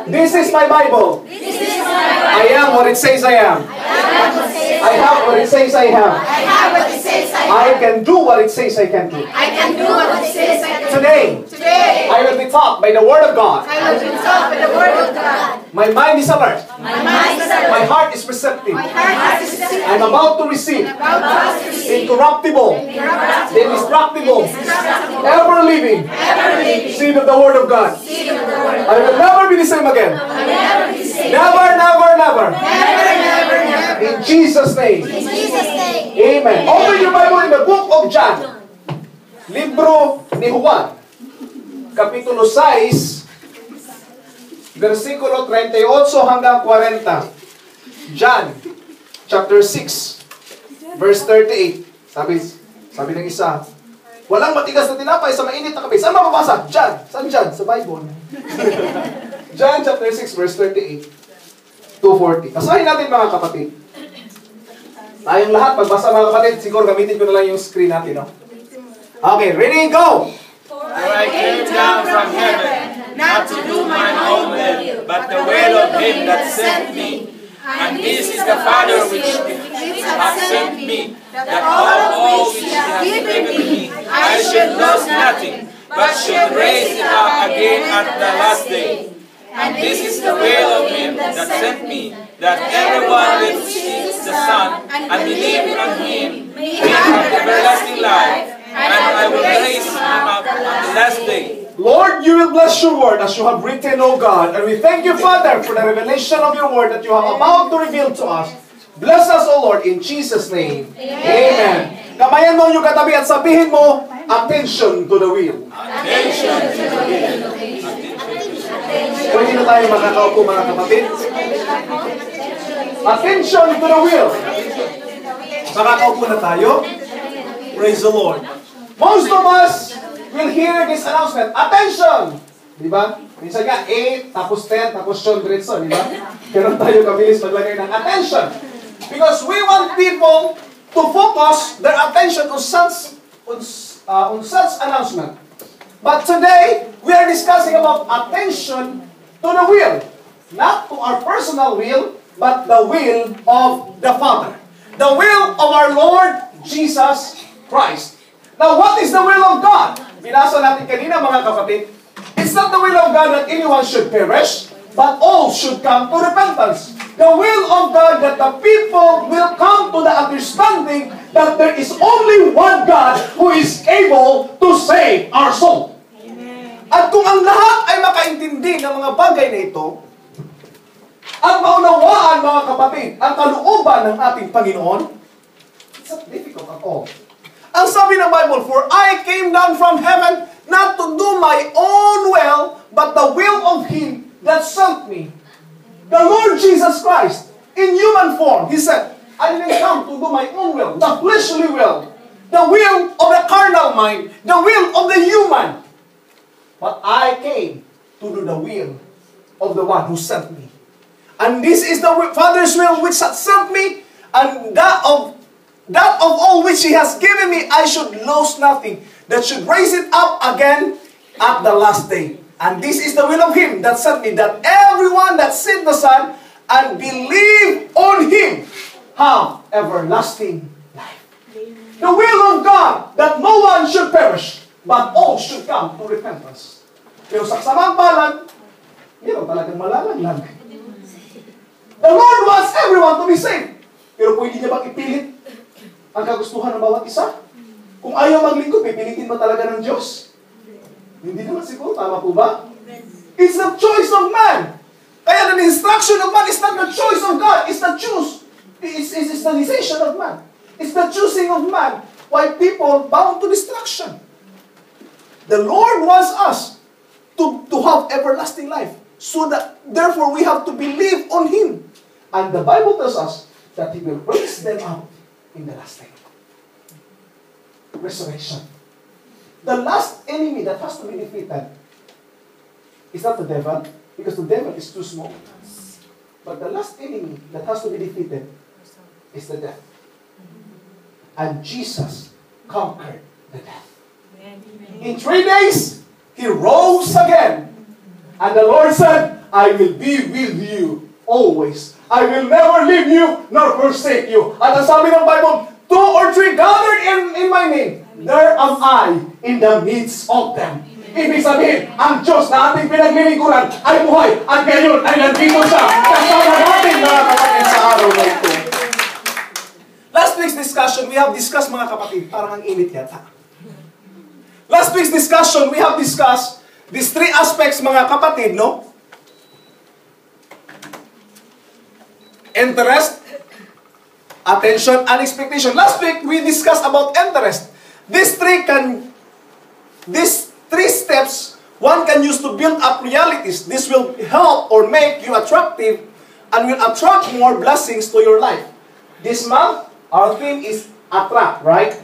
This is my Bible. I am what it says I am. I have what it says I have. I can do what it says I can do. Today, I will be taught by the Word of God. My mind is alert. My heart is receptive. I'm about to receive incorruptible, indestructible, ever-living seed of the Word of God. I will never be the same again. Never, never, never. In Jesus' name. Amen. Open your Bible in the book of John. Libro ni Juan. Kapitulo 6, versikulo 38 hanggang 40. John, chapter 6, verse 38. Sabi ng isa, walang matigas na tinapay sa mainit na kape. Saan mababasa? John. Saan John? Sa Bible. John chapter 6, verse 38 to 40. Basahin natin mga kapatid. Tayong lahat, pagbasa mga kapatid, siguro gamitin ko na lang yung screen natin. No? Okay, ready, go! For I came down from heaven, not to do mine own will, but the will of him that sent me. And this is the Father which hath sent me, that all which he hath given me, I should lose nothing, but should raise it up again at the last day. And this is the will of him that sent me, that everyone which sees the Son and believes on him may have everlasting life, and I will raise him up at the last day. Lord, you will bless your word as you have written, O God. And we thank you, Father, for the revelation of your word that you have about to reveal to us. Bless us, O Lord, in Jesus' name. Amen. Kamayan mo yung katabi at sabihin mo, attention to the will. Attention to the will. Pwede na tayo makakaupo, mga kapatid. Attention to the will. Makakaupo na tayo. Praise the Lord. Most of us will hear this announcement. Attention! Di ba? Minsan nga, 8, tapos 10, tapos 10, diretso, di ba? Pero tayo kabilis maglagay ng attention. Because we want people to focus their attention on such announcement. But today, we are discussing about attention to the will. Not to our personal will, but the will of the Father. The will of our Lord Jesus Christ. Now, what is the will of God? Binasa natin kanina, mga kapatid. It's not the will of God that anyone should perish, but all should come to repentance. The will of God that the people will come to the understanding that there is only one God who is able to save our soul. At kung ang lahat ay makaintindi ng mga bagay na ito, at maunawaan, mga kapatid, ang kalooban ng ating Panginoon, it's not difficult at all. Ang sabi ng Bible, for I came down from heaven not to do my own will, but the will of Him that sent me. The Lord Jesus Christ, in human form, He said, I didn't come to do my own will, the fleshly will, the will of the carnal mind, the will of the human. But I came to do the will of the one who sent me. And this is the Father's will which hath sent me, and that of all which He has given me, I should lose nothing, that should raise it up again at the last day. And this is the will of Him that sent me, that everyone that seeth the Son and believe on Him have everlasting life. The will of God, that no one should perish, but all should come to repentance. Pero sa kasamang palad, yun talagang malalaglag. The Lord wants everyone to be saved. Pero pwede niya bang ipilit ang kagustuhan ng bawat isa? Kung ayaw maglingkod, pipilitin ba talaga ng Diyos? Hindi naman siguro, tama po ba? It's the choice of man. Kaya the instruction of man is not the choice of God. It's the It's the decision of man. It's the choosing of man. Why people bound to destruction. The Lord wants us to have everlasting life. So that, therefore, we have to believe on Him. And the Bible tells us that He will raise them up in the last day. Resurrection. The last enemy that has to be defeated is not the devil, because the devil is too small. But the last enemy that has to be defeated is the death. And Jesus conquered the death. In 3 days, He rose again. And the Lord said, I will be with you always. I will never leave you nor forsake you. At ang sabi ng Bible, 2 or 3 gathered in my name, there am I in the midst of them. Ibig sabihin, ang Diyos na ating pinaglilingkuran ay buhay. At ngayon ay nandito siya. Kasama natin mga kapatid sa araw na ito. Last week's discussion, we have discussed mga kapatid, parang ang init yata. Last week's discussion, we have discussed these 3 aspects mga kapatid, no? Interest, attention, and expectation. Last week, we discussed about interest. These 3 steps, one can use to build up realities. This will help or make you attractive and will attract more blessings to your life. This month, our theme is attract, right?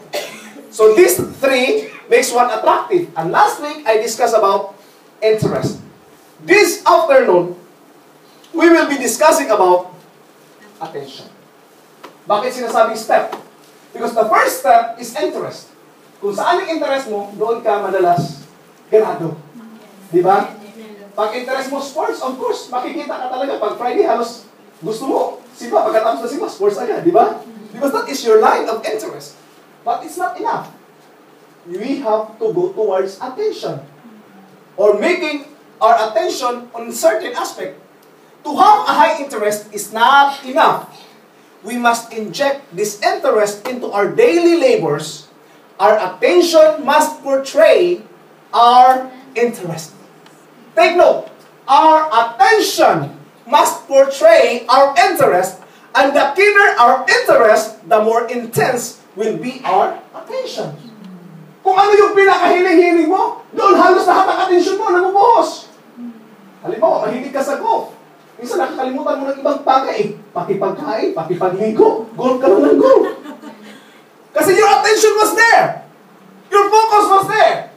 So these 3 makes one attractive. And last week, I discussed about interest. This afternoon, we will be discussing about attention. Bakit sinasabing step? Because the first step is interest. Kung saan yung interest mo, doon ka madalas ganado. Di ba? Pag interest mo sports, of course, makikita ka talaga. Pag Friday, halos gusto mo. Simba, pagkatapos na simba, sports agad. Di ba? Because that is your line of interest. But it's not enough. We have to go towards attention. Or making our attention on certain aspect. To have a high interest is not enough. We must inject this interest into our daily labors. Our attention must portray our interest. Take note, our attention must portray our interest, and the keener our interest, the more intense will be our attention. Kung ano yung pinakahiling-hiling mo, doon halos lahat ng atensyon mo nabubuhos. Halimbawa, mahilig ka sa golf. Minsan nakakalimutan mo ng ibang bagay. Pati pagkain, pati pagligo. Golf ka lang ng golf. Kasi your attention was there. Your focus was there.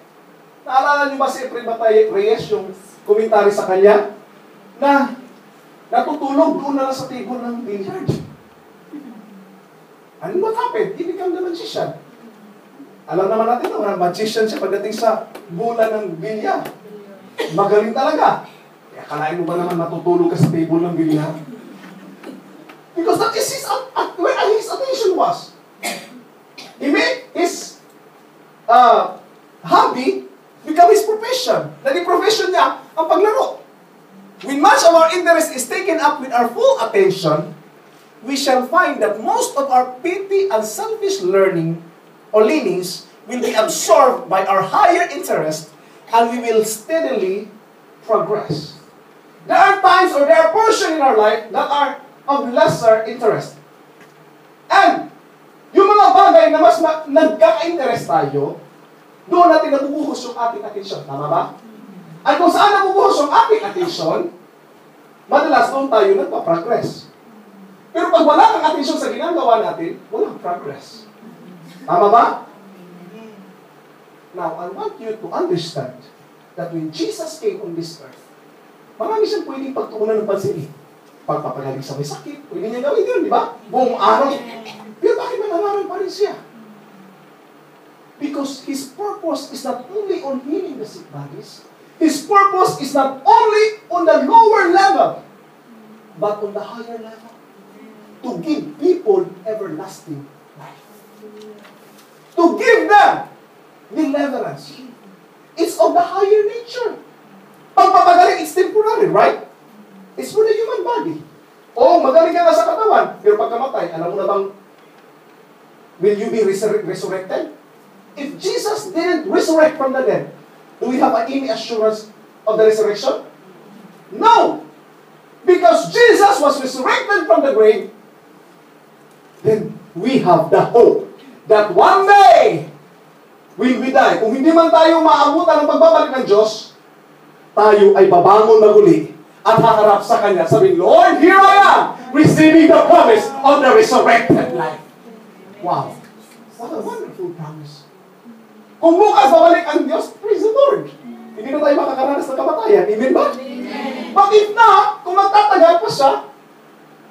Naalala niyo ba si Efren Batay Reyes, yung komentary sa kanya, na natutulog doon na lang sa table ng billiard. Ano what happened? He became the magician. Alam naman natin na magician siya pagdating sa bola ng billiard. Magaling talaga. Akalain mo ba naman matutulog ka sa table ng billiard? Because that is where his attention was. He made his hobby become his profession. Naging profession niya ang paglaro. When much of our interest is taken up with our full attention, we shall find that most of our petty and selfish learning or leanings will be absorbed by our higher interest, and we will steadily progress. There are times or there are portions in our life that are of lesser interest. And yung mga bagay na mas nagkaka-interest tayo, doon natin nabubuhos yung ating atensyon. Tama ba? At kung saan nabubuhos yung ating atensyon, madalas doon tayo nagpa-progress. Pero pag wala kang atensyon sa ginagawa natin, walang progress. Tama ba? Now, I want you to understand that when Jesus came on this earth, marami siyang pwedeng pagtuunan ng pansin. Pagpapagaling sa may sakit, pwede niya gawin yun, di ba? Buong araw. Pero bakit mananaran pa rin siya? Because His purpose is not only on healing the sick bodies, His purpose is not only on the lower level, but on the higher level. To give people everlasting life. To give them deliverance. It's of the higher nature. Pagpapagaling, it's temporary, right? It's for the human body. O, magaling ka nga sa katawan, pero pagkamatay, alam mo na bang, will you be resurrected? If Jesus didn't resurrect from the dead, do we have any assurance of the resurrection? No! Because Jesus was resurrected from the grave, then we have the hope that one day, when we die, kung hindi man tayo maabutan ng pagbabalik ng Diyos, tayo ay babangon maguli at haharap sa Kanya. Sabihin, Lord, here I am, receiving the promise of the resurrected life. Wow! What a wonderful promise. Kung bukas babalik ang Diyos, praise the Lord. Hindi na tayo makakaranas ng kamatayan. Amen ba? Amen. But if not, kung magtatagal pa siya,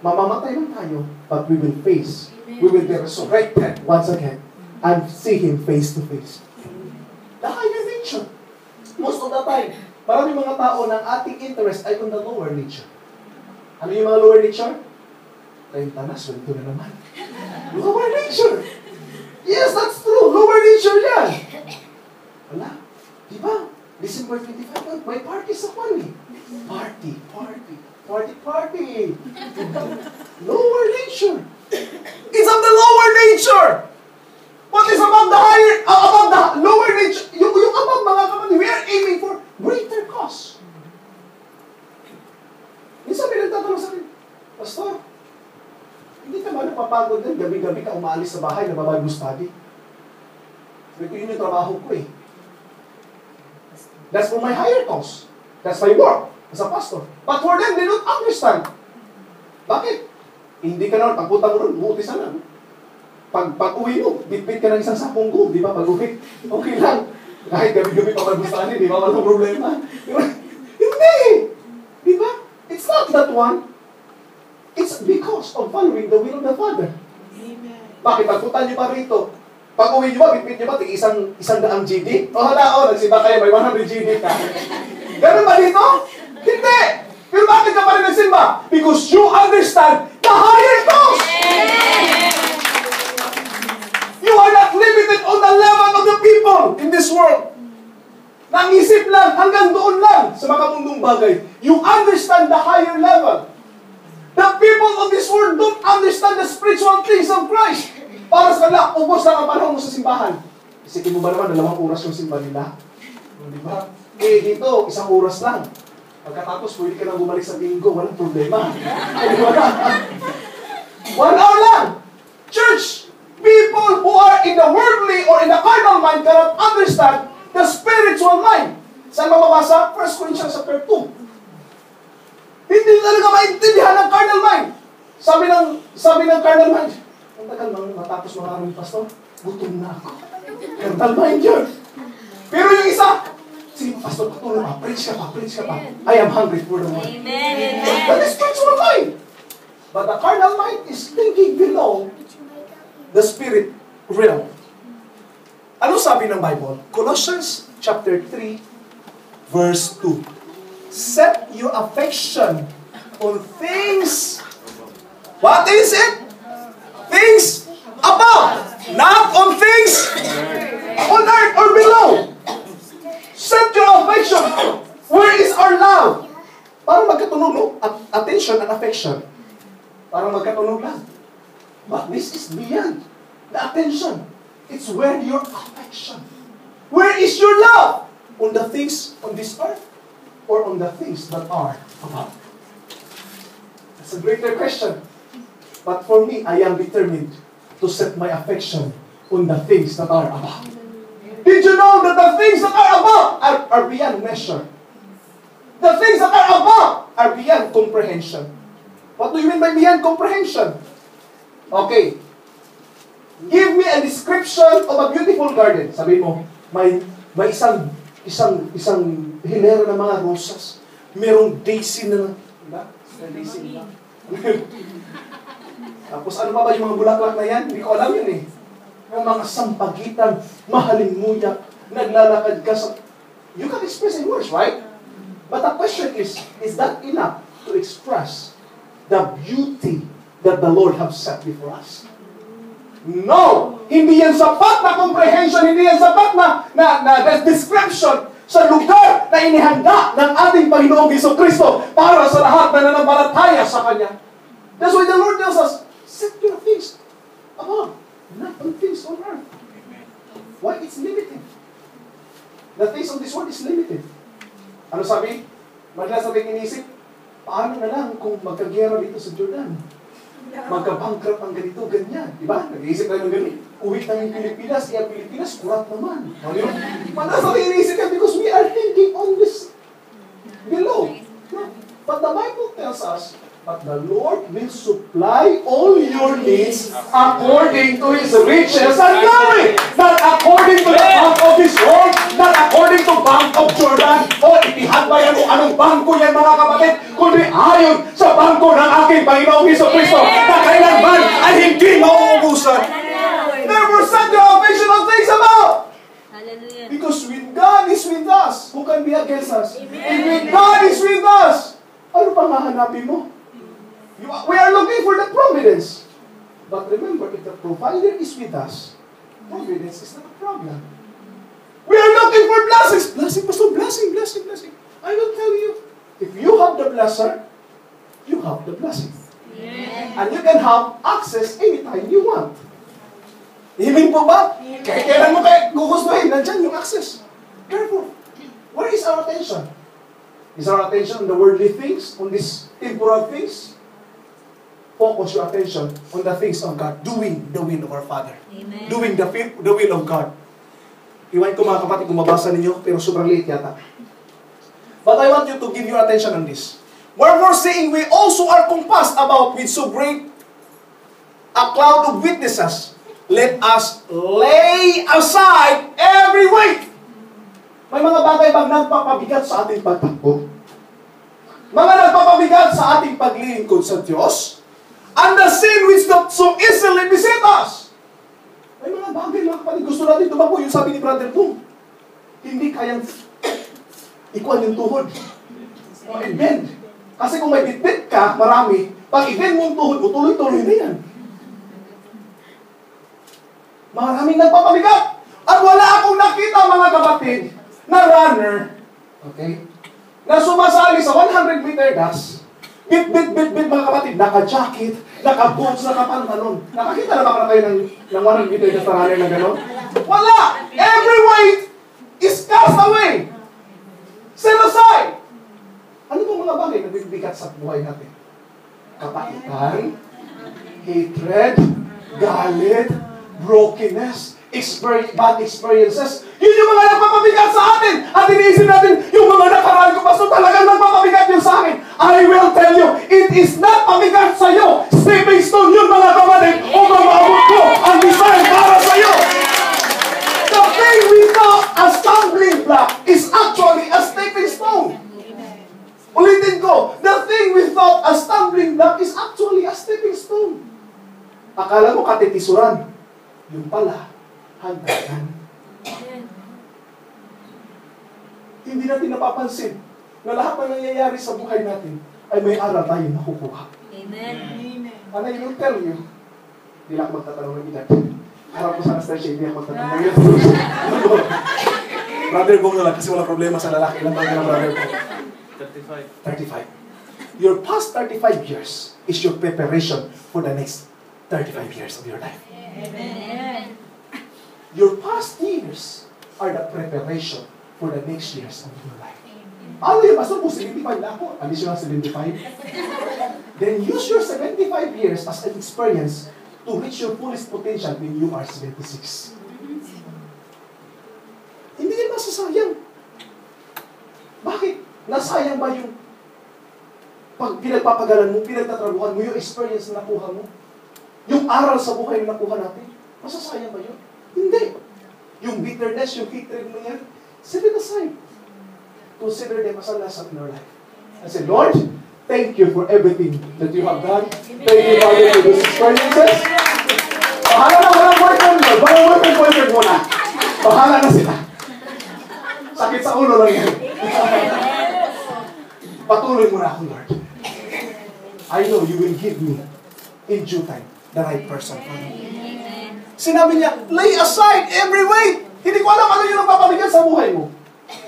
mamamatay lang tayo, but we will face, we will be resurrected once again and see Him face to face. The higher nature. Most of the time, Maraming mga tao ng ating interest ay on the lower nature. Ano yung mga lower nature? 30 na, sweldo na naman. Lower nature. Yes, that's true. Lower nature yan. Wala. Diba? December 25, may party sa money. Party. Lower nature. It's of the lower nature. What is above the higher, above the lower nature? Yung above, mga kapatid, we are aiming for greater cause. Minsan may nagtatanong sa akin, Pastor, hindi ka ba napapagod din? Gabi-gabi ka umaalis sa bahay na Bible study. Sabi ko, yun yung trabaho ko eh. That's for my higher cause. That's my work as a pastor. But for them, they don't understand. Bakit? Hindi ka naman, pagpunta mo rin, buti sana. Pag-uwi mo, bitbit ka ng isang sapong go, di ba? Pag-uwi, okay lang. Kahit gabi-gabi pa mag-study, di ba? Walang problema. Hindi! Di ba? It's not that one. It's because of following the will of the Father. Amen. Bakit? Pagpunta niyo pa rito, pag-uwi niyo ba, bitbit niyo ba, isang daang GD? O hala, nagsimba kayo, may 100 GD ka. Ganun ba dito? Hindi! Pero bakit ka pa rin nagsimba? Because you understand the higher cause! You are not limited on the level of the people in this world. Nangisip lang, hanggang doon lang sa makamundong bagay. You understand the higher level. The people of this world don't understand the spiritual things of Christ. Para sa kanila, ubos lang ang panahon mo sa simbahan. Isipin mo ba naman, 2 oras yung simba nila? Di ba? Eh, dito, 1 oras lang. Pagkatapos, pwede ka nang bumalik sa linggo, walang problema. 1 hour lang! Church, people who are in the worldly or in the carnal mind cannot understand the spiritual mind. Saan mababasa? 1 Corinthians chapter 2. Hindi talaga maintindihan ng carnal mind. Sabi ng carnal mind, ang tagal nang matapos mga araw, Pastor, gutom na ako. Carnal mind yun. Pero yung isa, sige, Pastor, patuloy pa, preach ka pa. I am hungry for the word. Amen. That is spiritual mind. But the carnal mind is thinking below the spirit realm. Ano sabi ng Bible? Colossians chapter 3, verse 2. Set your affection on things. What is it? Things above, not on things on earth or below. Set your affection. Where is our love? Para magkatunog, no? Attention and affection. Para magkatunog lang. But this is beyond the attention. It's where your affection. Where is your love? On the things on this earth or on the things that are above? That's a greater question. But for me, I am determined to set my affection on the things that are above. Did you know that the things that are above are beyond measure? The things that are above are beyond comprehension. What do you mean by beyond comprehension? Okay. Give me a description of a beautiful garden. Sabi mo, may isang hilera ng mga rosas. Merong daisy na, diba? Daisy na. Tapos ano pa ba yung mga bulaklak na yan? Hindi ko alam yun eh. Yung mga sampagitan, mahalin muyak, naglalakad ka sa... You can express in words, right? But the question is that enough to express the beauty that the Lord has set before us? No! Hindi yan sapat na comprehension, hindi yan sapat na description sa lugar na inihanda ng ating Panginoong Jesucristo para sa lahat na nananampalataya sa Kanya. That's why the Lord tells us, set your things above, not on things on earth. Why? It's limited. The things of this world is limited. Ano sabi? Madalas natin inisip, paano na lang kung magkagera dito sa Jordan? Magka-bankrupt ang ganito, ganyan. Diba? Nag-iisip tayo ng ganito. Uwi tayo ng Pilipinas, kaya Pilipinas, kurat naman. Madalas natin inisip yan because we are thinking on this below. But the Bible tells us, but the Lord will supply all your needs according to His riches and glory. Not according to the bank of this world, not according to Bank of Jordan, o itihad ba yan o anong bangko yan mga kapatid, kundi ayon sa bangko ng aking Panginoong Jesucristo na kailanman ay hindi mauubusan. Therefore, set your affection on things above. Because Because when God is with us, who can be against us? And when God is with us, ano pang hahanapin mo? We are looking for the providence. But remember, if the provider is with us, providence is not a problem. We are looking for blessings. Blessing, Pastor, blessing, blessing, blessing. I will tell you, if you have the blesser, you have the blessing. And you can have access anytime you want. Amen po ba? Kaya kailan mo gugustuhin, nandyan yung access. Careful. Where is our attention? Is our attention on the worldly things, on these temporal things? Focus your attention on the things of God, doing the will of our Father. Amen. Doing the will of God. Iwan ko mga kapatid kung mabasa ninyo, pero sobrang late yata. But I want you to give your attention on this. Wherefore saying, we also are compassed about with so great a cloud of witnesses. Let us lay aside every weight. May mga bagay bang nagpapabigat sa ating pagtakbo? Mga nagpapabigat sa ating paglilingkod sa Diyos? And the sin which not so easily beset us. May mga bagay, mga kapatid, gusto natin tumakbo. Yung sabi ni Brother Boom, hindi kayang ikuan yung tuhod. I-bend. Kasi kung may bitbit ka, marami, pag i-bend mo yung tuhod, tuloy-tuloy na yan. Maraming nagpapabigat. At wala akong nakita, mga kapatid, na runner, okay, na sumasali sa 100-meter dash, bit, mga kapatid, naka-jacket, naka-boots, naka-pantalon. Nakakita na ba kayo ng 100-meter dash na runner na gano'n? Wala! Every weight is cast away. Set aside. Ano ba mga bagay na bibigat sa buhay natin? Kapaitan, hatred, galit, brokenness, bad experiences. Yun yung mga nagpapabigat sa atin. At iniisip natin, yung mga nakaraan ko, Pastor, talagang nagpapabigat yun sa akin. I will tell you, it is not pabigat sa iyo. Stepping stone yun, mga kapatid, o mamamot ko ang design para sa iyo. The thing we thought a stumbling block is actually a stepping stone. Ulitin ko, the thing we thought a stumbling block is actually a stepping stone. Akala mo katitisuran. Yung pala, hangganan. Hindi natin napapansin na lahat ng nangyayari sa buhay natin ay may aral tayo nakukuha. Amen. And I will tell you, hindi lang ako magtatanong ng edad. Harap ko sa Star Shade, hindi ako magtatanong ng edad. Brother Bong na lang kasi wala problema sa lalaki. Ilang taon ka na, Brother Bong? 35. Your past 35 years is your preparation for the next 35 years of your life. Amen. Your past years are the preparation for the next years of your life. Ano yun? Pastor, kung 75 na ako, alis yung 75. Then use your 75 years as an experience to reach your fullest potential when you are 76. Hindi yan masasayang. Bakit? Nasayang ba yung pag pinagpapagalan mo, pinagtatrabuhan mo, yung experience na nakuha mo? Yung aral sa buhay na nakuha natin? Masasayang ba yun? Hindi. Yung bitterness, yung hatred mo yan, set it aside. Consider them as a lesson in our life. I say, Lord, thank you for everything that you have done. Thank you, Father, for these experiences. Bahala na walang boyfriend, Lord. Walang boyfriend muna. Bahala na sila. Sakit sa ulo lang yan. Patuloy mo na ako, Lord. I know you will give me in due time the right person for me. Sinabi niya, lay aside every weight. Hindi ko alam ano yung nagpapabigat sa buhay mo.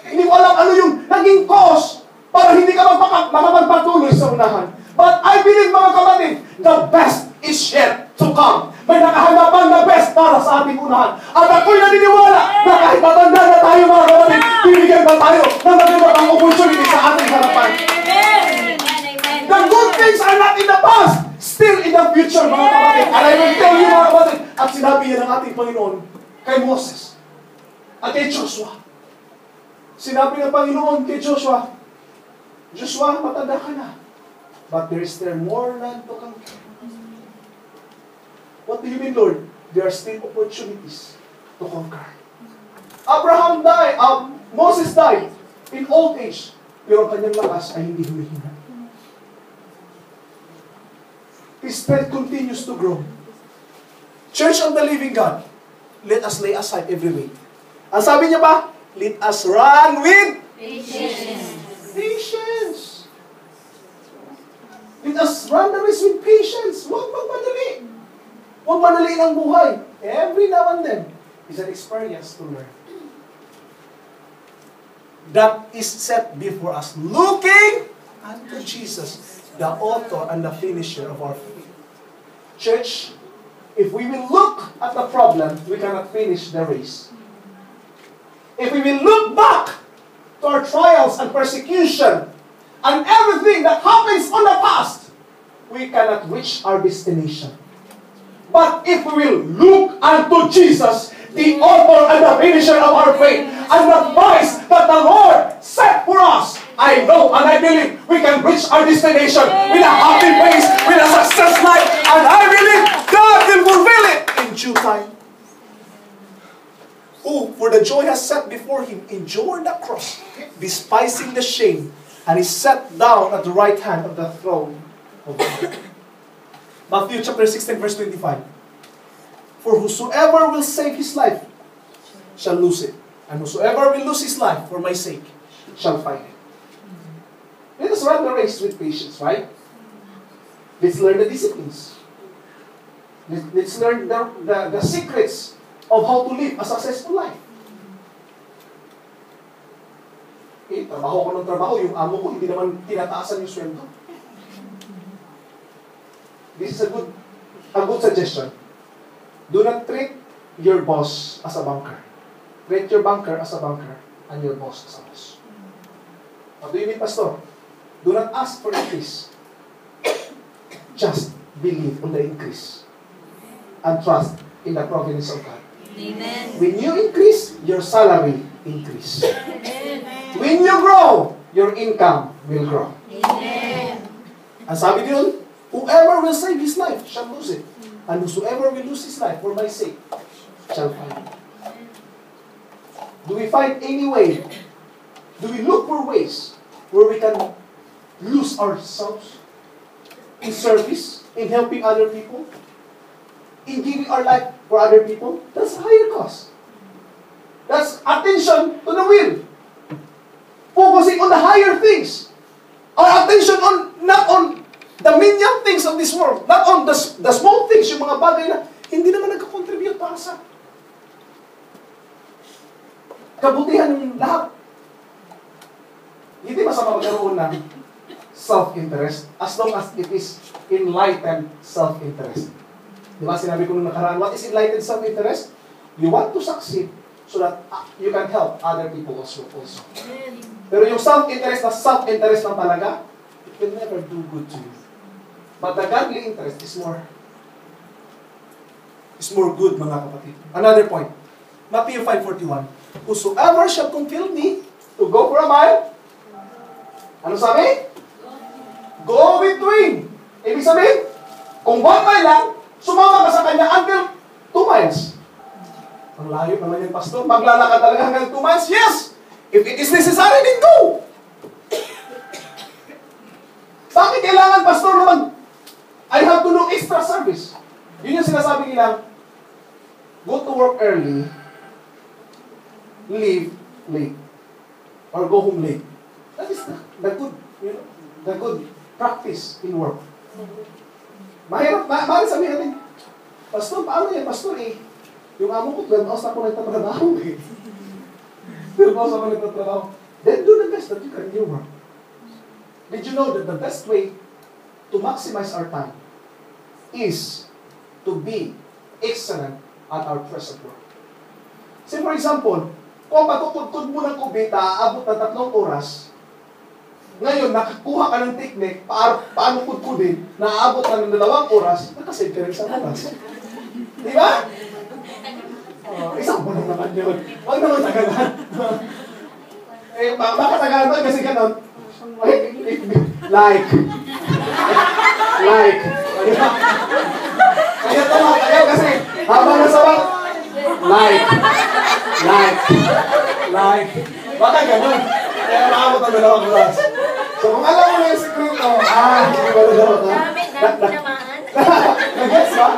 Hindi ko alam ano yung naging cause para hindi ka makapagpatuloy sa unahan. But I believe, mga kapatid, the best is yet to come. May nakahanapan na best para sa ating unahan. At ako'y naniniwala na kahit matanda na tayo, mga kapatid, bibigyan pa tayo ng magandang opportunity sa ating harapan. The good things are not in the past, still in the future, mga kapatid. And I will tell you, mga kapatid, at sinabi yan ng ating Panginoon kay Moses at kay Joshua. Sinabi ng Panginoon kay Joshua, Joshua, matanda ka na, but there is still more land to come. What do you mean, Lord? There are still opportunities to conquer. Abraham died, Moses died in old age, pero ang kanyang lakas ay hindi humihina. His faith continues to grow. Church of the Living God, let us lay aside every weight. Ang sabi niya ba, Let us run with Patience. patience. Let us run the race with patience. Huwag magmadali. Huwag madali ng buhay. Every now and then is an experience to learn. That is set before us, looking unto Jesus, the author and the finisher of our faith. Church, if we will look at the problem, we cannot finish the race. If we will look back to our trials and persecution and everything that happens on the past, we cannot reach our destination. But if we will look unto Jesus, the author and the finisher of our faith, and the price that the Lord set for us, I know and I believe we can reach our destination with a happy face, with a success life, and I believe God will fulfill it in due time. Who, for the joy has set before him, endured the cross, despising the shame, and is set down at the right hand of the throne of God. Matthew chapter 16, verse 25. For whosoever will save his life shall lose it, and whosoever will lose his life for my sake shall find it. Let us run the race with patience, right? Let's learn the disciplines. Let's learn the secrets of how to live a successful life. Trabaho ko ng trabaho, yung amo ko, hindi naman tinataasan yung sweldo. This is a good suggestion. Do not treat your boss as a banker. Treat your banker as a banker and your boss as a boss. What do you mean, Pastor? Do not ask for increase. Just believe on the increase and trust in the providence of God. Amen. When you increase, your salary increase. Amen. When you grow, your income will grow. Amen. Ang sabi diyon, whoever will save his life shall lose it. And whosoever will lose his life for my sake shall find it. Do we find any way? Do we look for ways where we can lose ourselves in service, in helping other people, in giving our life for other people? That's a higher cost. That's attention to the will. Focusing on the higher things. Our attention not on the menial things of this world, not on the small things, yung mga bagay na hindi naman nagka-contribute para sa kabutihan ng lahat. Hindi masama magkaroon ng self-interest as long as it is enlightened self-interest. Di ba sinabi ko nung nakaraan, what is enlightened self-interest? You want to succeed so that you can help other people also. Pero yung self-interest na self-interest lang talaga, it will never do good to you. But the godly interest is more good, mga kapatid. Another point. Matthew 5:41. Whosoever shall compel me to go for a mile, ano sabi? Go with him. Ibig sabihin, kung 1 mile lang, sumama ka sa kanya until 2 miles. Ang layo naman yung pastor. Maglalakad talaga hanggang 2 miles? Yes! If it is necessary, then go! Bakit kailangan, pastor, naman I have to do extra service? Yun yung sinasabi nila, go to work early, leave late, or go home late. That is the good practice in work. Mahirap sabihin natin, pastor, paano yan, pastor, yung amo ko, 12 hours na ako nagtatrabaho eh. 12 hours ako nagtatrabaho. Then do the best that you can in your work. Did you know that the best way to maximize our time is to be excellent at our present work? Say for example, kung matutudtod mo ng kubita, aabot ng 3 oras, ngayon, nakakuha ka ng technique, paano kudkudin, naaabot ka ng 2 oras, nakasave ka rin sa oras. Di ba? Isang buwan naman yun. Huwag naman tagalan. Baka tagalan doon kasi ganon. Like. Kaya tayo kasi, habang nasa wak, like. Baka ganon. Kaya maabot ang 2 oras. So kung alam mo na yung sekreto, hindi ba nalawa ka? Dami tinamaan. Nag-gets ba?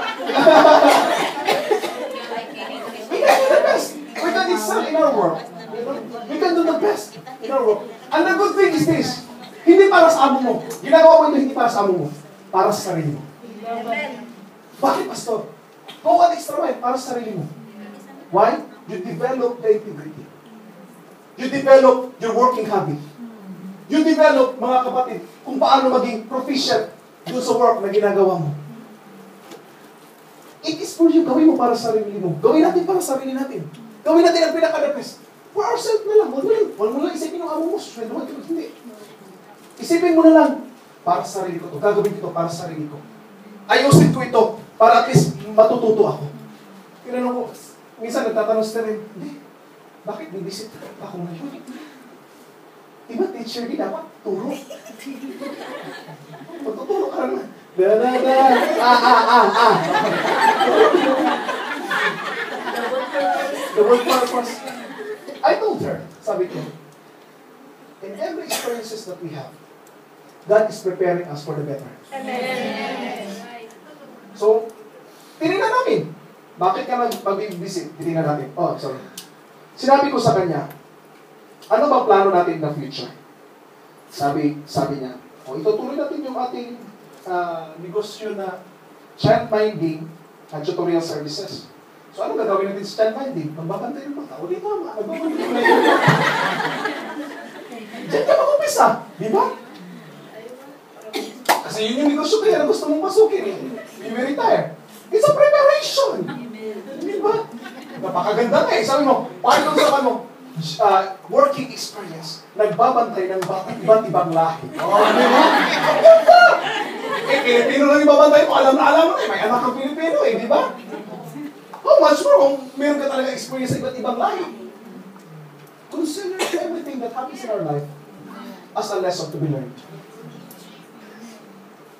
We can excel in our work. is this. Hindi para sa amo mo. Ginagawa mo ito hindi para sa amo mo. Para sa sarili mo. Amen. Bakit, Pastor? Go an extra mile para sa sarili mo. Why? You develop the integrity. You develop your working habit. You develop, mga kapatid, kung paano maging proficient doon sa work na ginagawa mo. It is for you. Gawin mo para sa sarili mo. Gawin natin para sa sarili natin. Gawin natin ang pinaka-the best. For ourselves na lang. Huwag mo lang isipin yung amo mo. Hindi. Isipin mo na lang, para sa sarili ko ito. Gagawin ko ito para sa sarili ko. Ayusin ko ito para at least matututo ako. Tinanong ko, minsan nagtatanong sa rin, hindi, bakit bibisit ako ngayon? Diba, teacher, di dapat turo. Magtuturo ka naman. The word purpose. I told her, sabi ko, in every experiences that we have, God is preparing us for the better. Amen. So, tinignan namin. Bakit ka mag-visit? Tinignan natin. Oh, sorry. Sinabi ko sa kanya, ano bang plano natin in the future? Sabi niya, itutuloy natin yung ating negosyo na child minding at tutorial services. So, ano gagawin natin sa child minding? Magbabantay ng mga tao. Di tama. Magbabantay ng mga tao. Diyan ka mag-umpisa. Di ba? Kasi yun yung negosyo kaya na gusto mong pasukin. You will retire. It's a preparation. Di ba? Napakaganda nga eh. Sabi mo, paano sa ano? Working experience. Nagbabantay ng iba't ibang lahi. Oh, di ba? Ganda! Pilipino lang yung babantay mo. Alam mo eh. May anak kang Pilipino eh. Di ba? How much more kung meron ka talaga experience sa iba't ibang lahi? Consider everything that happens in our life as a lesson to be learned.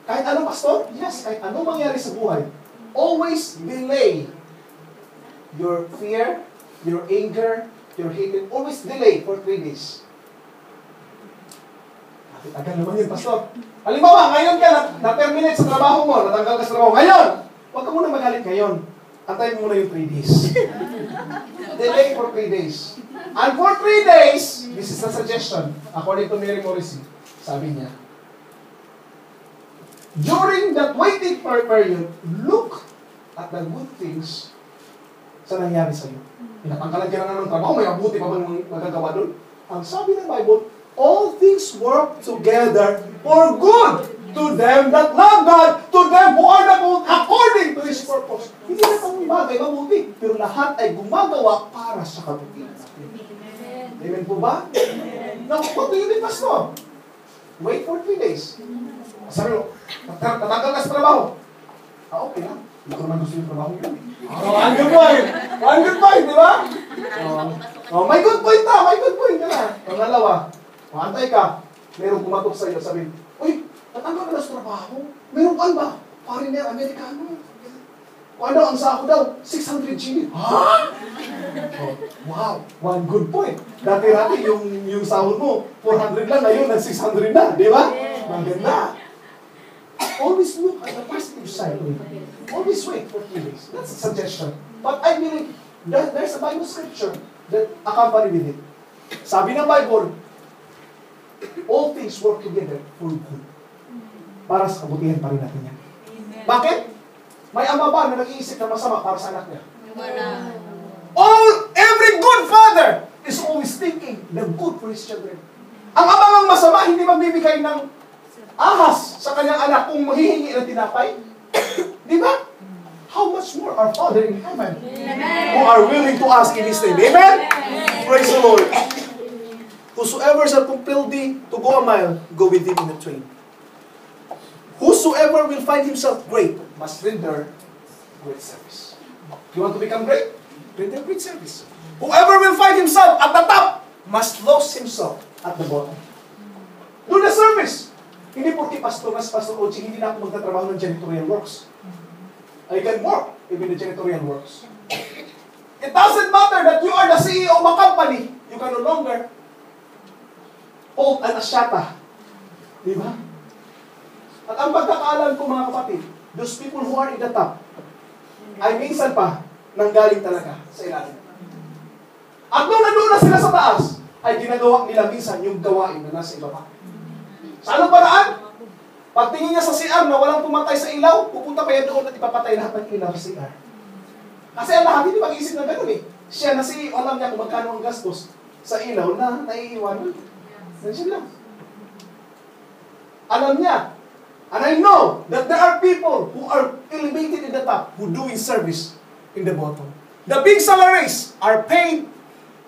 Kahit anong pastor? Yes, kahit anong mangyari sa buhay. Always delay your fear, your anger, your hatred. Always delay for 3 days. Agad naman yun, pastor. Halimbawa, ngayon ka na-terminate sa trabaho mo, natanggal ka sa trabaho. Ngayon! Huwag ka muna magalit ngayon. Antayin mo muna yung 3 days. Delay for 3 days. And for 3 days, this is a suggestion, according to Mary Morrissey, sabi niya, during that waiting period, look at the good things sa nangyari sa'yo. Pinatanggalan ka na ng trabaho, may mabuti pa bang magagawa doon? Ang sabi ng Bible, all things work together for good to them that love God, to them who are called according to His purpose. Hindi na itong bagay mabuti, pero lahat ay gumagawa para sa kabutihan natin. Amen po ba? Now, what do you mean, Pastor? Wait for 3 days. Sabi mo, tatanggal ka sa trabaho. Okay lang. Hindi ko naman gusto yung trabaho yun. One good point! One good point, di ba? May good point na! May good point ka na. Pangalawa, antay ka. Merong kumatok sa'yo, sabi, uy, tatanggal ka na sa trabaho. Merong kan ba? Foreigner, Amerikano. Kung ang sako daw, 600 Gini. Ha? Wow, one good point. Dati-dati yung sahod mo, 400 lang, ngayon, 600 na, di ba? Maganda. Always look at the positive side of it. Always wait for 3 days. That's a suggestion. But I believe that there's a Bible scripture that accompany with it. Sabi ng Bible, all things work together for good. Para sa kabutihan pa rin natin yan. Bakit? May ama ba na nag-iisip na masama para sa anak niya? Every good father is always thinking the good for his children. Ang amang masama, hindi magbibigay ng ahas sa kanyang anak kung mahihingi ng tinapay. Di ba? How much more our Father in heaven who are willing to ask in His name. Amen? Praise the Lord. Whosoever shall compel thee to go a mile, go with him in the train. Whosoever will find himself great must render great service. You want to become great? Render great service. Whoever will find himself at the top must lose himself at the bottom. Do the service. Hindi porque Pastor Ochi, hindi na ako magtatrabaho ng janitorial works. I can work even the janitorial works. It doesn't matter that you are the CEO of a company. You can no longer hold an asyata. Di ba? At ang pagkakaalam ko mga kapatid, those people who are in the top, ay minsan pa nanggaling talaga sa ilalim. At nung nandun na sila sa taas, ay ginagawa nila minsan yung gawain na nasa ibaba. Sa anong paraan? Pagtingin niya sa CR na walang pumatay sa ilaw, pupunta pa yan doon at ipapatay lahat ng ilaw sa CR. Kasi ang lahat hindi mag-iisip na gano'n eh. Siya na si alam niya kung magkano ang gastos sa ilaw na naiiwan. Nandiyan lang. Alam niya. And I know that there are people who are elevated in the top who doing service in the bottom. The big salaries are paid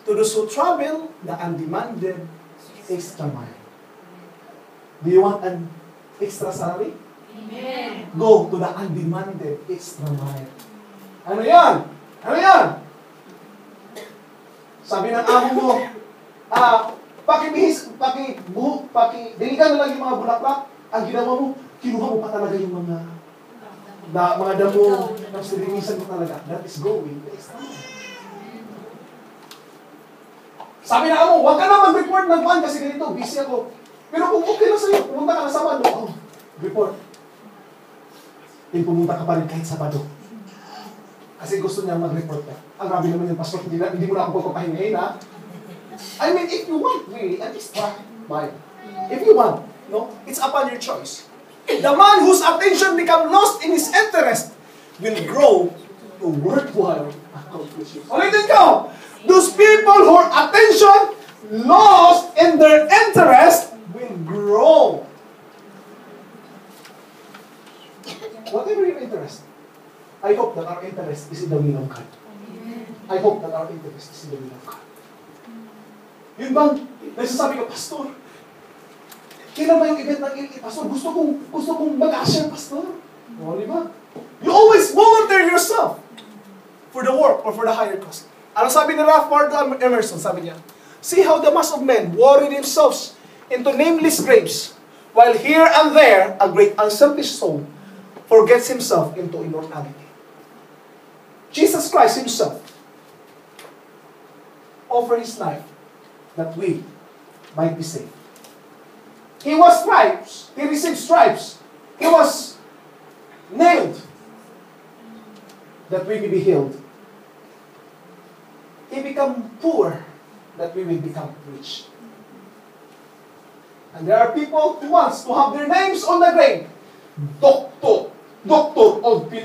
to those who travel the undemanded extra mile. Do you want an extra salary? Amen. Go to the undemanded extra mile. Ano yan? Ano yan? Sabi ng amo mo, diligan na lang yung mga bulaklak. Ang ginawa mo, kinuha mo pa talaga yung mga damo, tapos nilinisan mo talaga. That is going the extra mile. Sabi ng amo, huwag ka na mag-report ng buwan kasi ganito, busy ako. Pero kung okay na sa'yo, pumunta ka na Sabado. Oh, report. Pumunta ka pa rin kahit Sabado. Kasi gusto niya mag-report ka. Ang grabe naman yung pastor, hindi mo na ako pagpapahingahin, ha? I mean, if you want, really, at least try. Fine. If you want, no, it's upon your choice. The man whose attention become lost in his interest will grow to worthwhile accomplishments. Ulitin ko! Those people who are attention lost in their interest will grow. Whatever your interest, I hope that our interest is in the will of God. I hope that our interest is in the will of God. Yun bang, nagsasabi ka, Pastor, kailan ba yung event ng LA, Pastor? Gusto kong mag-usher, Pastor. O, di ba? You always volunteer yourself for the work or for the higher cause. Ano sabi ni Ralph Waldo Emerson? Sabi niya, see how the mass of men worry themselves into nameless graves, while here and there, a great unselfish soul forgets himself into immortality. Jesus Christ himself offered his life that we might be saved. He was stripes. He received stripes. He was nailed that we may be healed. He became poor that we will become rich. And there are people who wants to have their names on the grave. Doctor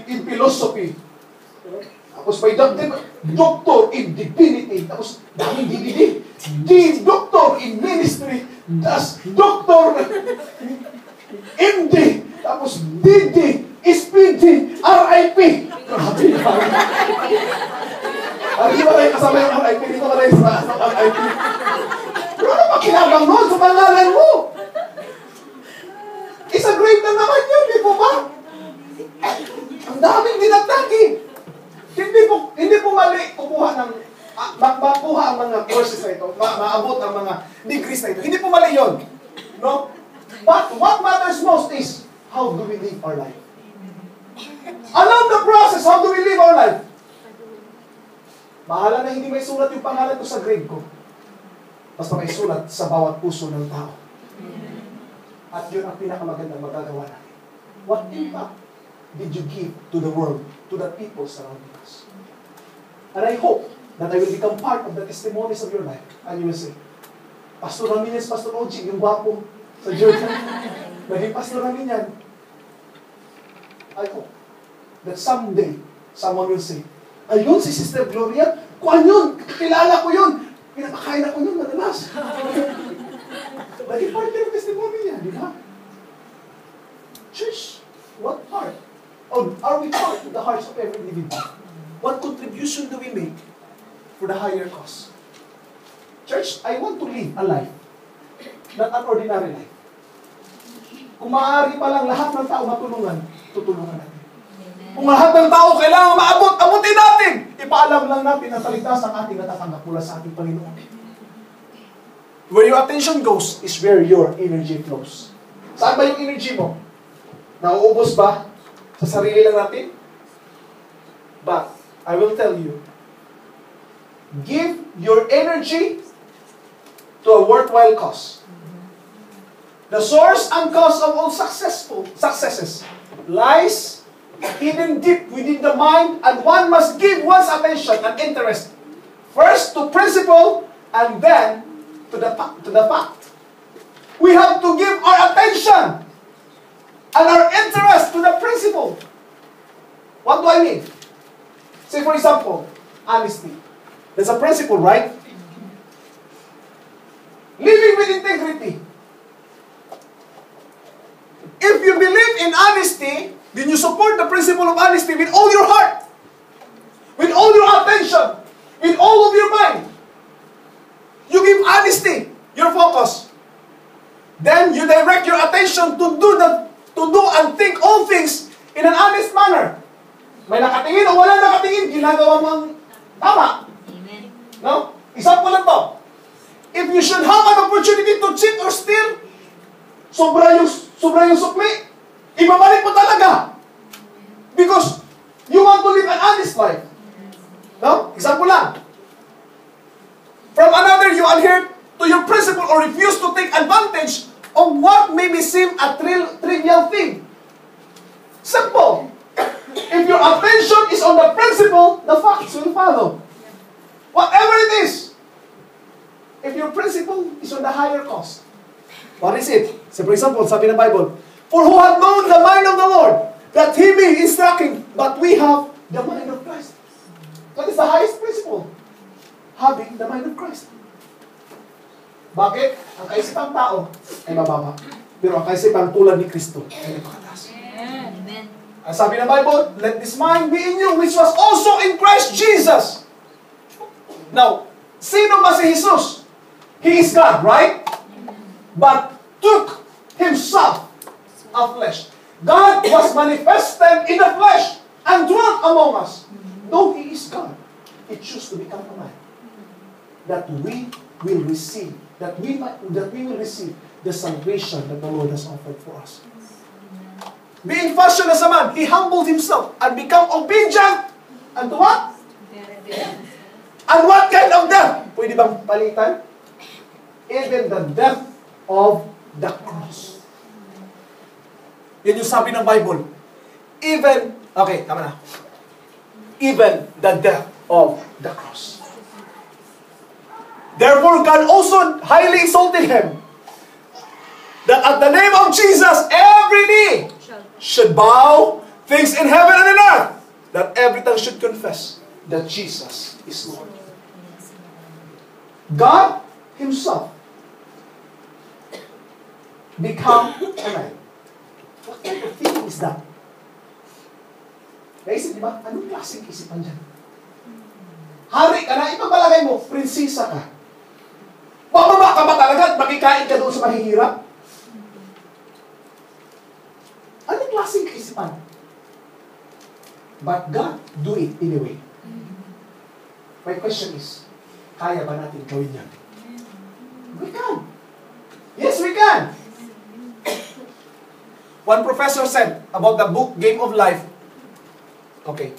in philosophy. Tapos may doctor in divinity. Tapos daming DDD. Doctor in ministry. Tapos doctor MD. Tapos DD. SPD. RIP. Grabe na. Hindi ba tayo kasama yung RIP? Dito ba tayo sa RIP? Pero ano pa kinabang nun sa pangalan mo? Isa grave na naman yun, di po ba? Ang daming dinagdagi. Hindi po mali kukuha ng makuha ang mga courses na ito, maabot ang mga degrees na ito. Hindi po mali yun. No? But what matters most is how do we live our life? Along the process, how do we live our life? Bahala na hindi may sulat yung pangalan ko sa grade ko. Basta may sulat sa bawat puso ng tao. At yun ang pinakamagandang magagawa natin. What impact did you give to the world, to the people surrounding us? And I hope that I will become part of the testimonies of your life. And you will say, Pastor Ramirez, Pastor Oji, yung gwapo sa Jordan. Naging Pastor namin yan. I hope that someday, someone will say, ayun, si Sister Gloria, kuan yun, kilala ko yun, pinapakain ako yun madalas. Naging part ng testimony niya, di ba? Church, what part? Or are we part of the hearts of every individual? What contribution do we make for the higher cause? Church, I want to live a life, not an ordinary life. Kung maaari pa lang lahat ng tao matulungan, tutulungan natin. Kung lahat ng tao kailangan maabot, abutin natin! Ipaalam lang natin na taligtas ang ating natatanggap mula sa ating Panginoon. Where your attention goes is where your energy flows. Saan ba yung energy mo? Nauubos ba sa sarili lang natin? But, I will tell you, give your energy to a worthwhile cause. The source and cause of all successes lies hidden deep within the mind, and one must give one's attention and interest first to principle and then to the fact. We have to give our attention and our interest to the principle. What do I mean? Say for example, honesty. That's a principle, right? Living with integrity. If you believe in honesty, then you support the principle of honesty with all your heart, with all your attention, with all of your mind. You give honesty your focus. Then you direct your attention to do and think all things in an honest manner. May nakatingin o wala nakatingin, ginagawa mo ang tama. Amen. No? Example lang to. If you should have an opportunity to cheat or steal, sobra yung sukli, ibabalik mo talaga. Because you want to live an honest life. No? Example lang. From another, you adhere to your principle or refuse to take advantage of what may be seem a trivial thing. Simple. If your attention is on the principle, the facts will follow. Whatever it is. If your principle is on the higher cost. What is it? So for example, sabi ng Bible, for who have known the mind of the Lord, that He may instruct him, but we have the mind of Christ. That is the highest principle. Having the mind of Christ. Bakit? Ang kaisipang tao ay mababa. Pero ang kaisipang tulad ni Kristo ay napakataas. Amen. Ang sabi ng Bible, let this mind be in you, which was also in Christ Jesus. Now, sino ba si Jesus? He is God, right? But took Himself a flesh. God was manifested in the flesh and dwelt among us. Though He is God, He chose to become a man. That we will receive, that we will receive the salvation that the Lord has offered for us. Being fashioned as a man, He humbled Himself and become obedient. And to what? And what kind of death? Pwede bang palitan? Even the death of the cross. Yan yung sabi ng Bible. Even the death of the cross. Therefore, God also highly exalted Him, that at the name of Jesus, every knee should bow, things in heaven and in earth, that every tongue should confess that Jesus is Lord. God Himself become a man. What kind of thinking is that? Naisip, di ba? Anong klaseng isipan dyan? Hari ka na, ipapalagay mo, prinsesa ka. Bababa ka ba talaga at makikain ka doon sa mahihirap? Anong klaseng kaisipan? But God do it anyway. My question is, kaya ba natin gawin yan? We can. Yes, we can. One professor said about the book Game of Life. Okay.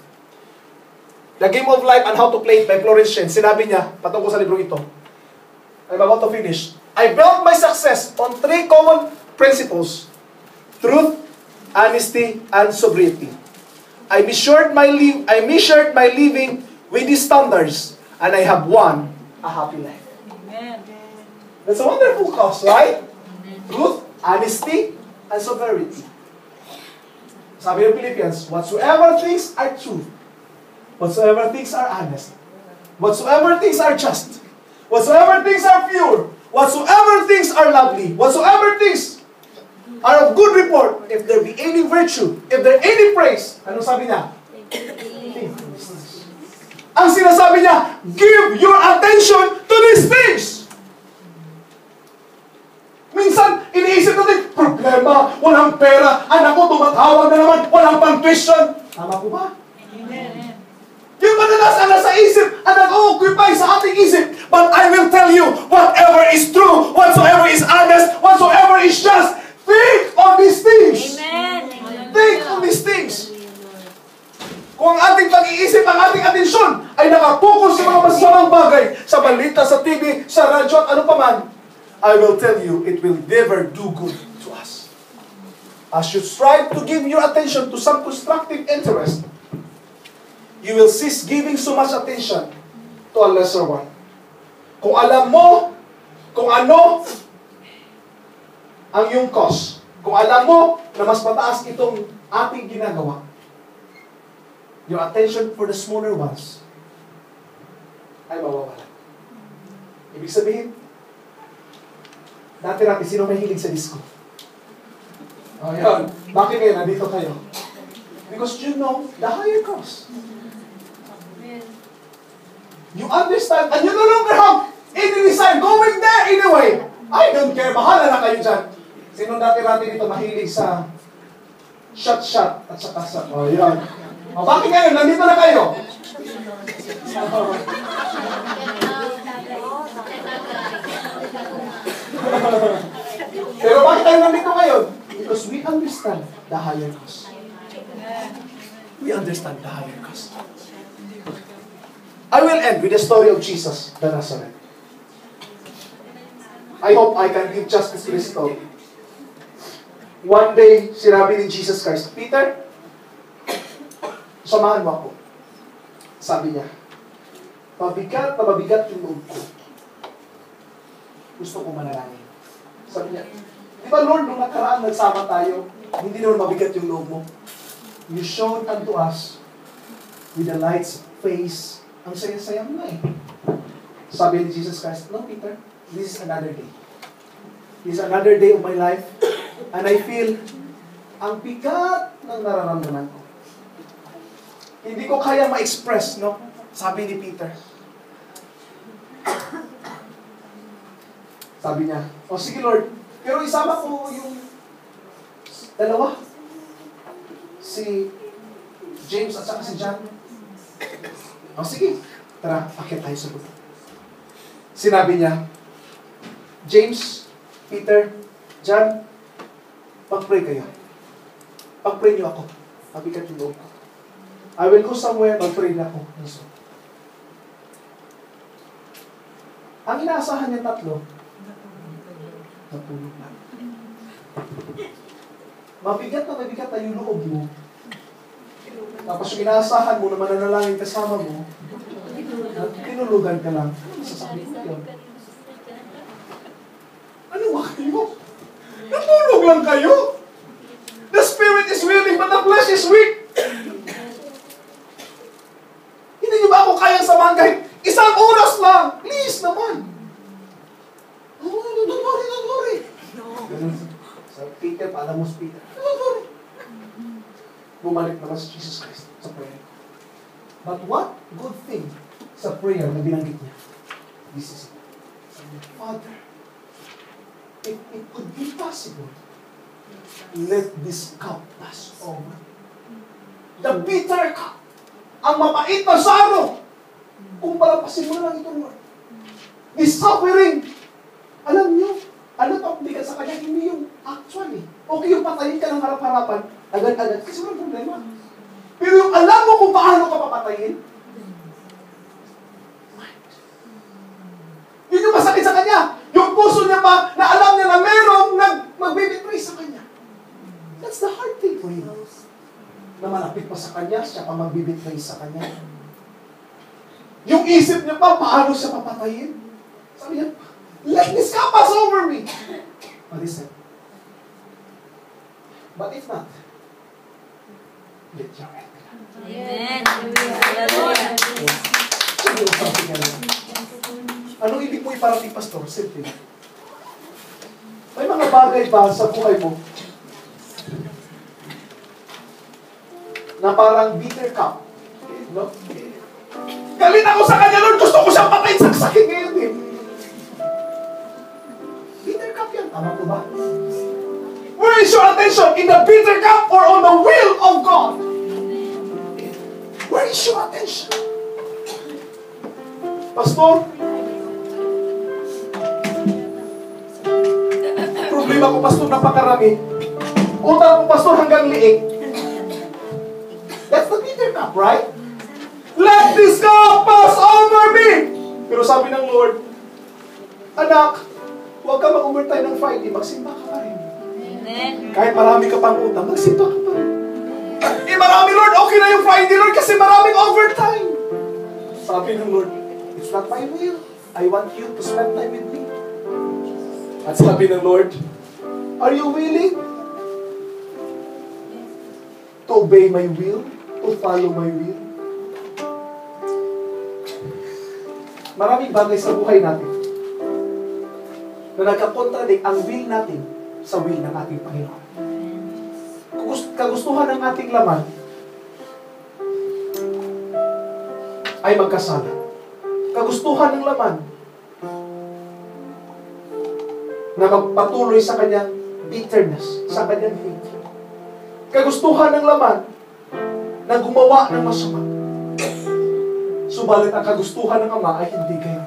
The Game of Life and How to Play It by Florence Shen. Sinabi niya, patungkol sa libro ito. I'm about to finish. I built my success on 3 common principles. Truth, honesty, and sobriety. I measured my living with these standards, and I have won a happy life. Amen. That's a wonderful cause, right? Truth, honesty, and sobriety. Sabi ng Philippians, whatsoever things are true, whatsoever things are honest, whatsoever things are just, whatsoever things are pure, whatsoever things are lovely, whatsoever things are of good report, if there be any virtue, if there any praise, anong sabi niya? Ang sinasabi niya, give your attention to these things. Minsan, iniisip natin, problema, walang pera, anak ko tumatawag na naman, walang pang-tuition. Tama po ba? Amen. Yung madalas ang nasa isip, ang nag-occupy sa ating isip. But I will tell you, whatever is true, whatsoever is honest, whatsoever is just, think on these things. Amen. Think on these things. Kung ang ating pag-iisip, ang ating atensyon ay nakapokus sa mga masamang bagay, sa balita, sa TV, sa radyo, at ano pa man, I will tell you, it will never do good to us. As you strive to give your attention to some constructive interest, you will cease giving so much attention to a lesser one. Kung alam mo kung ano ang iyong cause, kung alam mo na mas mataas itong ating ginagawa, your attention for the smaller ones ay mawawala. Ibig sabihin, dati-dati, sino may hilig sa disco? O, yun. Bakit kayo nandito kayo? Because you know the higher cause. You understand, and you no longer have any desire going there anyway. I don't care, bahala na kayo dyan. Sino dati-dati dito mahilig sa shot at saka sa... O, yun. O, bakit kayo? Nandito na kayo. Pero bakit tayo nandito ngayon? Because we understand the higher cause. We understand the higher cause. I will end with the story of Jesus, the Nazarene. I hope I can give justice to this story. One day, sinabi ni Jesus Christ, Peter, samahan mo ako. Sabi niya, mabigat na mabigat yung loob ko. Gusto ko manalangin. Sabi niya, di ba Lord, nung nakaraan nagsama tayo, hindi naman mabigat yung loob mo. You showed unto us with the light's face. Ang saya-saya mo na eh. Sabi ni Jesus Christ, no Peter, this is another day. This is another day of my life. And I feel, ang bigat ng nararamdaman ko. Hindi ko kaya ma-express, no? Sabi ni Peter. Sabi niya, oh sige Lord, pero isama ko yung dalawa. Si James at saka si John. Oh sige, tara, akit tayo sa buto. Sinabi niya, James, Peter, John, pag-pray kayo. Pag-pray niyo ako. Mabigat yung loob ko. I will go somewhere, mag-pray na ako. Ang inaasahan niya tatlo, natulog na. Mabigat na yung loob mo. Tapos yung inaasahan mo na mananalangin kasama mo, tinulugan ka lang. Sasabi ko yun. Ano ba kayo? Natulog lang kayo? The spirit is willing but the flesh is weak. Hindi niyo ba ako kayang samahan kahit isang oras lang? Please naman. Don't worry. So, Peter, paalam mo si Peter. Don't worry. Bumalik naman si Jesus Christ sa prayer. But what good thing sa prayer na binanggit niya? This is it. Father, if it could be possible, let this cup pass over. The bitter cup. Ang mapait na sorrow. Kung palapasin mo na lang ito, Lord. This suffering. Alam niyo, ano pang bigat sa kanya? Hindi yung actually. Okay yung patayin ka ng harap-harapan, agad-agad. Kasi walang problema. Pero yung alam mo kung paano ka papatayin, yun yung masakit sa kanya. Yung puso niya pa, na alam niya na merong magbibitray sa kanya. That's the hard thing for him. Na malapit pa sa kanya, siya pa magbibitray sa kanya. Yung isip niya pa, paano siya papatayin? Sabi niya, let this cup pass over me. But he said, but if not, let your head be done. Amen. Hallelujah. Anong ibig mo iparating, Pastor? Simple. May mga bagay ba sa buhay mo na parang bitter cup? No? Galit ako sa kanya, Lord. Gusto ko siyang patayin. Saksakin ngayon eh. Bitter cup yan. Tama po ba? Where is your attention? In the bitter cup or on the will of God? Where is your attention? Pastor, problema ko, Pastor, napakarami. Utang ko, Pastor, hanggang liig. That's the bitter cup, right? Let this cup pass over me! Pero sabi ng Lord, anak, huwag ka mag-overtime ng Friday, magsimba ka pa rin. Amen. Kahit marami ka pang utang, magsimba ka pa rin. Eh marami, Lord, okay na yung Friday, Lord, kasi maraming overtime. Sabi ng Lord, it's not my will. I want you to spend time with me. At sabi ng Lord, are you willing to obey my will? To follow my will? Maraming bagay sa buhay natin na nagkakontradict ang will natin sa will ng ating Panginoon. Kagustuhan ng ating laman ay magkasala. Kagustuhan ng laman na magpatuloy sa kanyang bitterness, sa kanyang hate. Kagustuhan ng laman na gumawa ng masama. Subalit ang kagustuhan ng Ama ay hindi kayo.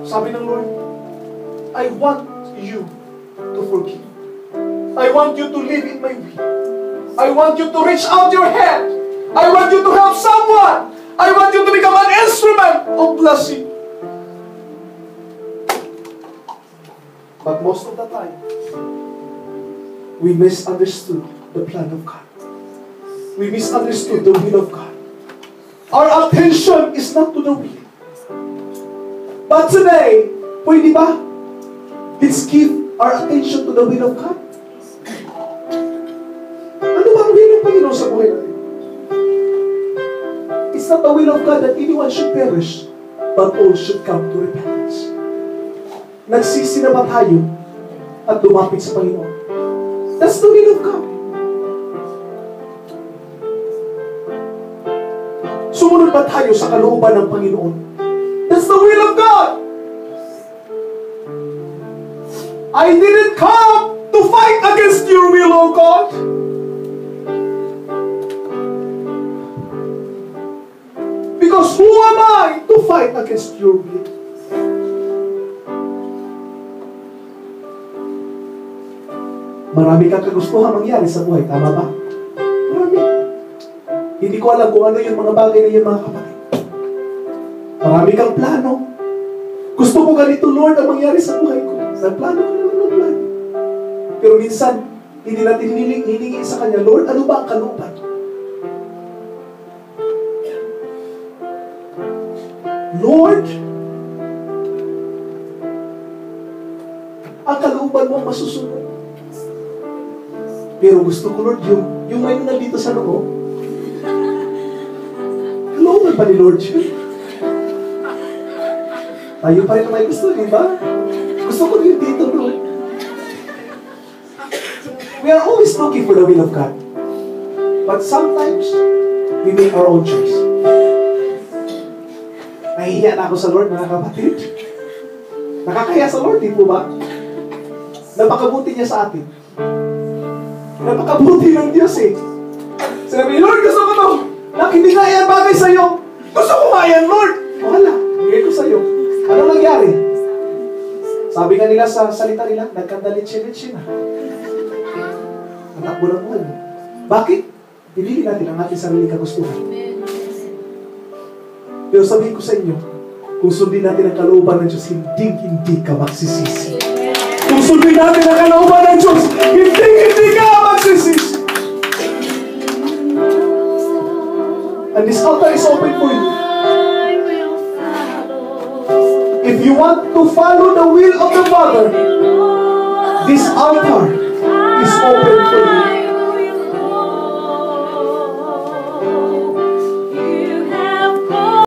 Sabi ng Lord, I want you to forgive. I want you to live in my will. I want you to reach out your hand. I want you to help someone. I want you to become an instrument of blessing. But most of the time, we misunderstood the plan of God. We misunderstood the will of God. Our attention is not to the will. But today, pwede ba? Let's give our attention to the will of God. Ano ba ang will ng Panginoon sa buhay natin? It's not the will of God that anyone should perish, but all should come to repentance. Nagsisi na ba tayo at lumapit sa Panginoon? That's the will of God. Sumunod ba tayo sa kalooban ng Panginoon? That's the will of God. I didn't come to fight against your will, O God. Because who am I to fight against your will? Marami kang kagustuhan mangyari sa buhay, tama ba? Marami. Hindi ko alam kung ano yung mga bagay na yun, mga kapatid. Marami kang plano. Gusto ko ganito, Lord, ang mangyari sa buhay ko. Plano ka naman ng plano. Pero minsan, hindi natin hiningi sa Kanya, Lord, ano ba ang kalooban? Lord, ang kalooban mo ang masusunod. Pero gusto ko, Lord, yung ngayon nandito sa loob, kalooban ba ni Lord yun? Tayo pa rin na may gusto, di ba? Gusto ko rin dito, Lord. We are always looking for the will of God. But sometimes, we make our own choice. Nahihiya na ako sa Lord, mga kapatid. Nakakaya sa Lord, di po ba? Napakabuti niya sa atin. Napakabuti ng Diyos eh. Sinabi, Lord, gusto ko to. Hindi nga yan bagay sa'yo. Gusto ko nga yan, Lord. Wala, bigay ko sa'yo. Ano nangyari? Sabi nga nila sa salita nila, nagkandalitsin-litsin na. Natakbo ng buhay. Bakit? Pinili natin ang ating sarili kagustuhan. Pero sabihin ko sa inyo, kung sundin natin ang kalooban ng Diyos, hindi ka magsisisi. Kung sundin natin ang kalooban ng Diyos, hindi ka magsisisi. And this altar is open for you. If you want to follow the will of the Father, this altar is open for you.